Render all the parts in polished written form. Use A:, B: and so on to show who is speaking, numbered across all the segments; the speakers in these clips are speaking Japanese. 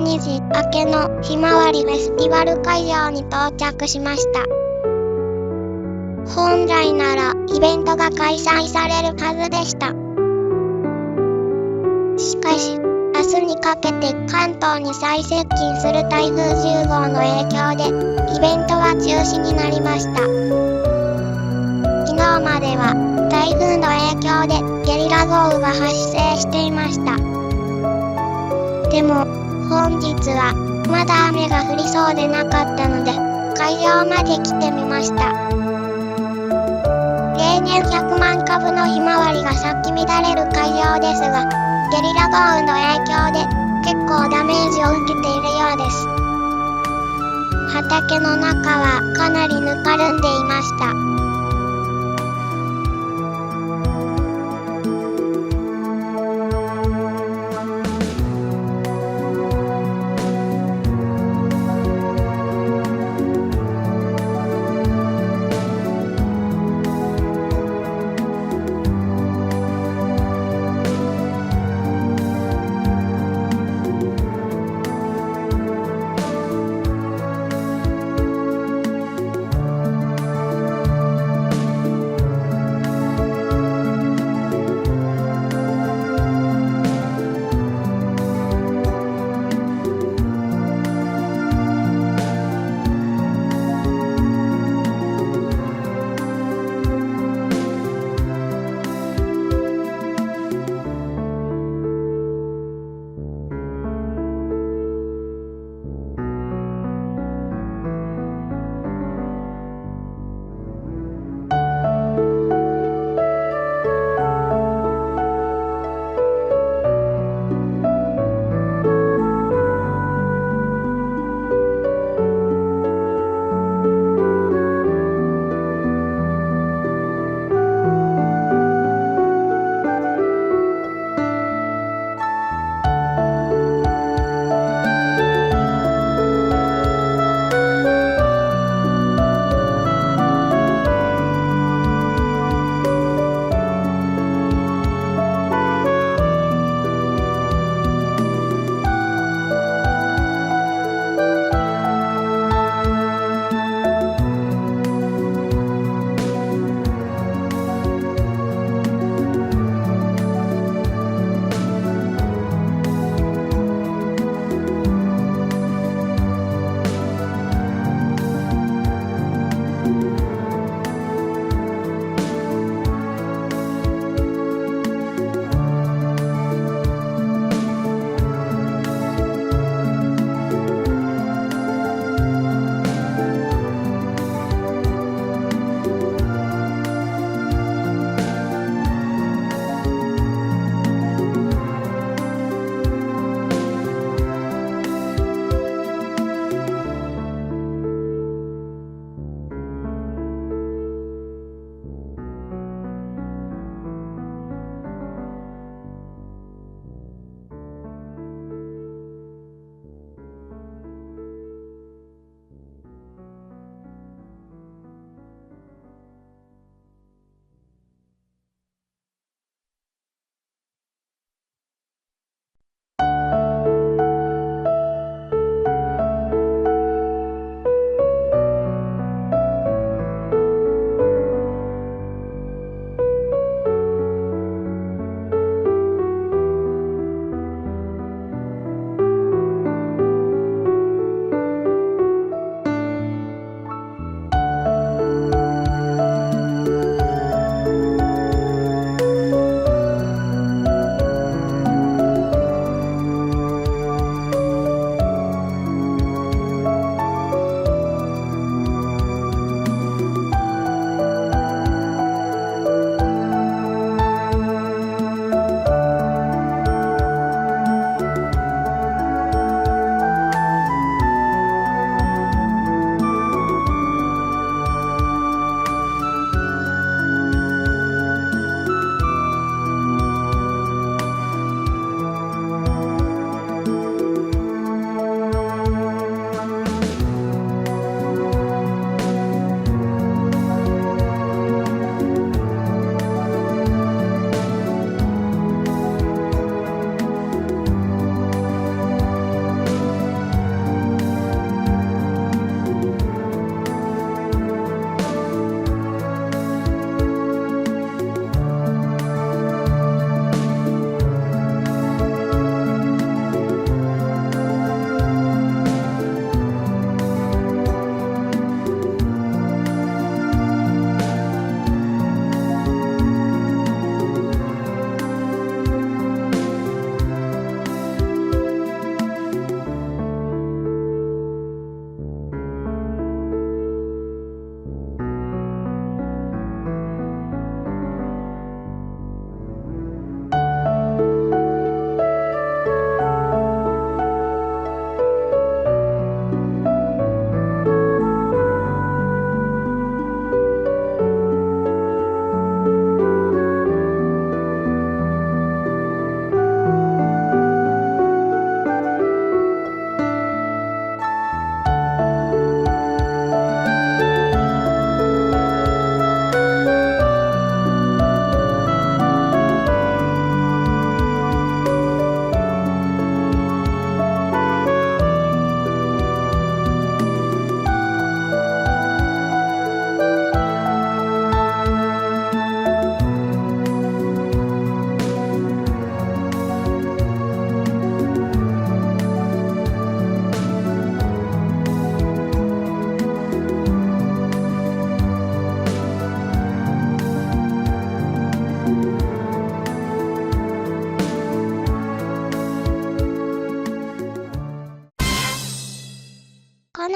A: 12時、明けのひまわりフェスティバル会場に到着しました。本来ならイベントが開催されるはずでした。しかし、明日にかけて関東に最接近する台風10号の影響でイベントは中止になりました。昨日までは台風の影響でゲリラ豪雨が発生していました。でも本日はまだ雨が降りそうでなかったので会場まで来てみました。例年100万株のひまわりが咲き乱れる会場ですが、ゲリラ豪雨の影響で結構ダメージを受けているようです。畑の中はかなりぬかるんでいました。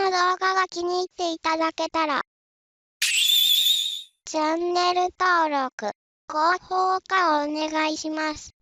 A: 動画が気に入っていただけたら、チャンネル登録、高評価をお願いします。